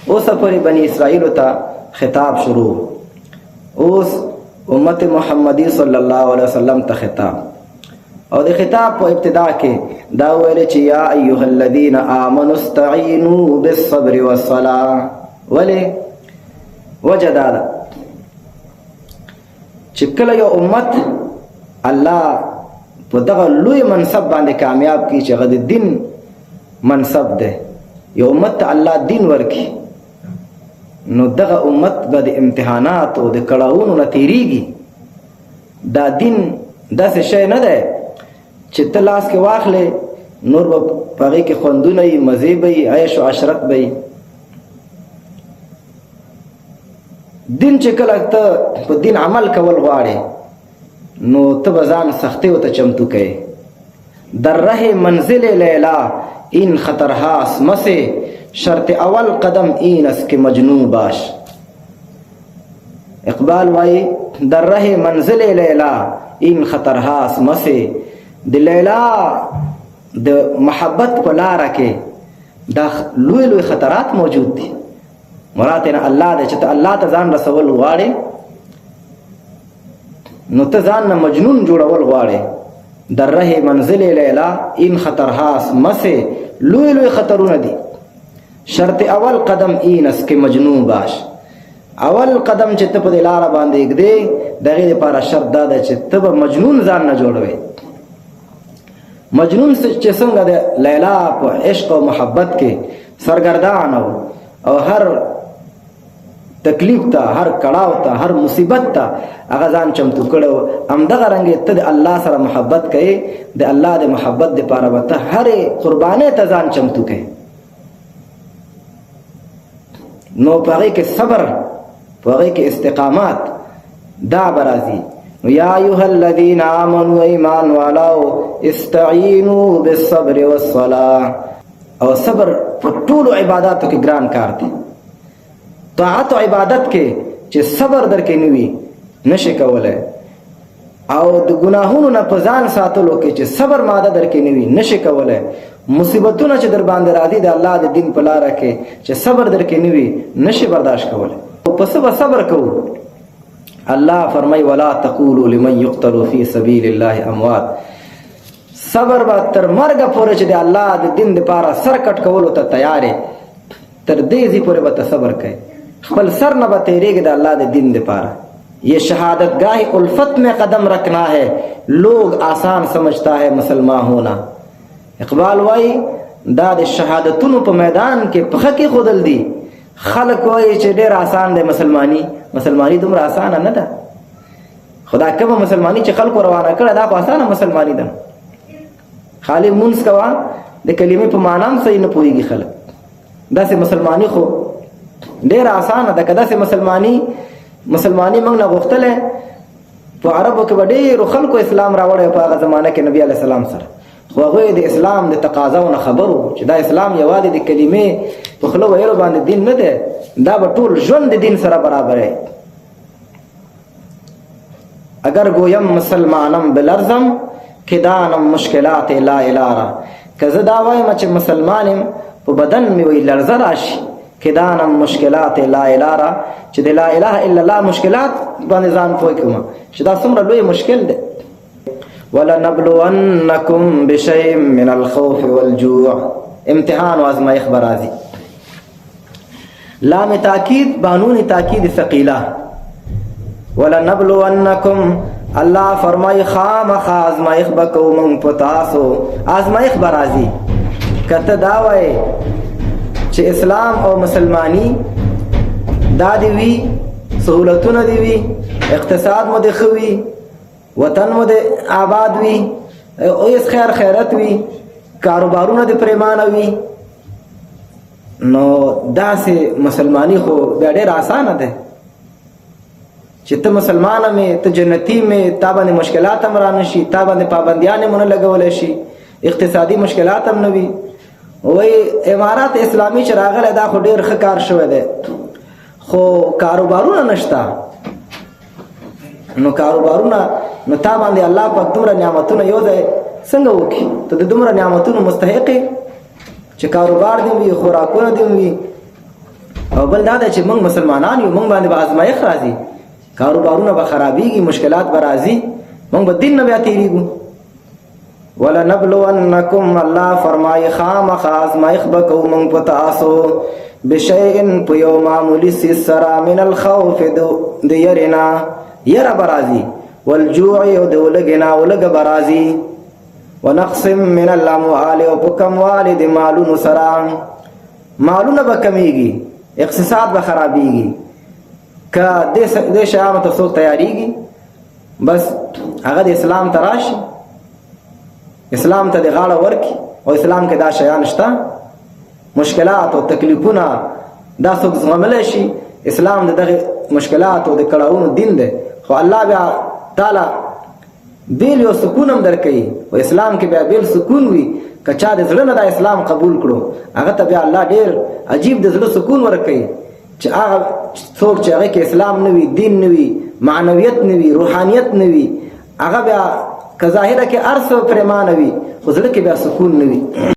اوس پورې بنی اسرائیل ته خطاب شروع، اوس امت محمدی صلی الله علیه وسلم ته خطاب، او د خطاب په ابتدا کې دا ویل چې یا ایها الذین آمنوا استعینوا بالصبر والصلاة. ولې وجه دا ده چې کله یو امت الله په دغه لوی منصب باندې کامیاب کی چې هغه د دین منصب ده، یو امت ته الله دین ورکي، نو دغه امت به د امتحانات او د کړاوونو نه تیریږي. دا دین داسې شی نه دی چې ته لاس کې واخلې نور به په هغې کې خوندونه وي، مزې به وي، عیش و عشرت به وي. دین چې کله ته په دین عمل کول غواړې نو ته به ځان سختیو ته چمتو کوې. در ره منزل لیلا این خطرهاست مسے، شرط اول قدم این است که مجنون باش. اقبال وائی در ره منزل لیلا این خطرهاست مسے، د لیلا د محبت په لاره کې دا لوی لوی خطرات موجود دي. مراد نه الله دی چې ته الله ته ځان رسول غواړې نو ته ځان نه مجنون جوړول غواړې. در ره منزل لیلا این خطرهاست مسے، لوی لوی خطرونه دي. شرط اول قدم این است که مجنون باش، اول قدم چې ته په دې لاره باندې ږدې د هغې دپاره شرط دا ده چې ته به مجنون ځان نه جوړوې. مجنون چې څنګه د لیلا په عشق او محبت کې سرګردان او هر تکلیف ته، هر کړاو ته، هر مصیبت ته هغه ځان چمتو کړو، همدغه رنګې ته د الله سره محبت کوې، د الله د محبت دپاره به ته هرې قربانۍ ته ځان چمتو کوې. نو په هغې کې صبر، په هغې کې استقامت دا به راځي. یا ایها الذین آمنوا ایمان والاو استعینوا بالصبر والصلاة. او صبر په ټولو عباداتو کې ګران کار دی. طاعت او عبادت کې چې صبر در کې نه وي نشي کولی، او د ګناهونو نه په ځان ساتلو کې چې صبر ماده در کې نه وي نشي کولی. مصیبتونه چې در باندې راځي د الله د دین په لاره کې چې صبر در کې نه وي نشي برداشت کولی. په څه به صبر کوو؟ الله فرمای ولا تقولوا لمن يقتل في سبيل الله اموات. صبر به تر مرګ پورې چې د الله د دین دپاره سر کټ کولو ته تیار تر دې ځي پورې به ته صبر کوې، خپل سر نه به تیریږي د الله د دین دپاره. یہ شہادت گاہ الفت میں قدم رکھنا ہے، لوگ آسان سمجھتا ہے مسلمان ہونا. اقبال وائی دا د شهادتونو په میدان کې پخه کې خودل دي. خلق وایي چې ډېر آسان دی مسلمانی دومره آسانه نه ده. خدا کومه مسلمانی چې خلکو روانه کړه دا خو آسانه مسلمانی ده. خالی مونځ کوه د کلمې په معنا هم صحیح نه پوهېږي خلک. داسې مسلمانی خو ډېره آسانه ده. که داسې مسلمانی موږ نه غوښتلی په عربو کې به ډېرو خلکو اسلام راوړی په هغه زمانه کې نبي علیه السلام سره، خو هغوی د اسلام د تقاضاو نه خبر وو چې دا اسلام یوازې د کلمې په خوله ویلو باندې دین نه دی، دا به ټول ژوند د دین سره برابر دی. اگر گویم مسلمانم بلرزم که دانم مشکلات لا الاره. که زه دا وایم چې مسلمان یم په بدن مې وی لرزه راشي، که دانم مشکلات لا الاره، چې د لا اله الا الله مشکلات باندې ځان پوه کړم چې دا څومره لوی مشکل دی. ولنبلونکم بشیء من الخوف والجوع. امتحان و آزمایش به راځي. لام تاکید بانون تاکید ثقیله. ولنبلونکم، الله فرمای خامخا آزمایش به کوو موږ په تاسو. آزمایش به راځي. که ته دا وایې چې اسلام او مسلمانی دا دی وي، سهولتونه دی وي، اقتصاد مو دی ښه وي، وطن مو دی آباد وي، اوس خیر خیرت وي، کاروبارونه دی پریمانه وي، نو داسې مسلمانی خو بیا ډېر آسانه ده چې ته مسلمانه مې، ته جنتی مې، تا باندې مشکلات هم را نشي، تا باندې پابندیان هم ونه لګولی شي، اقتصادي مشکلات هم نه وي. وایي امارات اسلامي چې راغلی دا خو ډېر ښه کار شوی دی، خو کاروبارونه نشته. نو کاروبارونه، نو تا باندې الله پاک دومره نعمتونه یو ځای څنګه وکړي؟ ته د دومره نعمتونو مستحق یې چې کاروبار دې وي، خوراکونه دې وي، او بل دا ده چې موږ مسلمانان یو، موږ باندې به ازمایښت راځي، کاروبارونه به خرابېږي، مشکلات به راځي، موږ به دین نه بیا تېرېږو. ولنبلونکم الله فرمایي خامخا ازمایښت به کوو موږ په تاسو بشیء په یو معمولي څیز سره من الخوف د یرې نه، یره به راځي، والجوع او د ولږې نه ولږه به راځي، ونقص من الاموال او په کموالي د مالونو سره، مالونه به کمیږي، اقتصاد به خرابېږي. که دې شیانو ته څوک تیارېږي بس هغه د اسلام ته راشي، اسلام ته د غاړه ورکړي او اسلام کې دا شیان شته، مشکلات او تکلیفونه دا څوک زغملی شي. اسلام د دغه مشکلات او د کړاوونو دین دی، خو الله بیا تعالی بیل یو سکون هم درکوي، او اسلام کې بیا بیل سکون وي. که چا د زړه نه دا اسلام قبول کړو هغه ته بیا الله ډېر عجیب د زړه سکون ورکوي، چې هغه څوک چې هغه کې اسلام نه وي، دین نه وي، معنویت نه وي، روحانیت نه وي، هغه بیا که ظاهره کې هر څه پرېمانه وي خو زړه کې بیا سکون نه وي.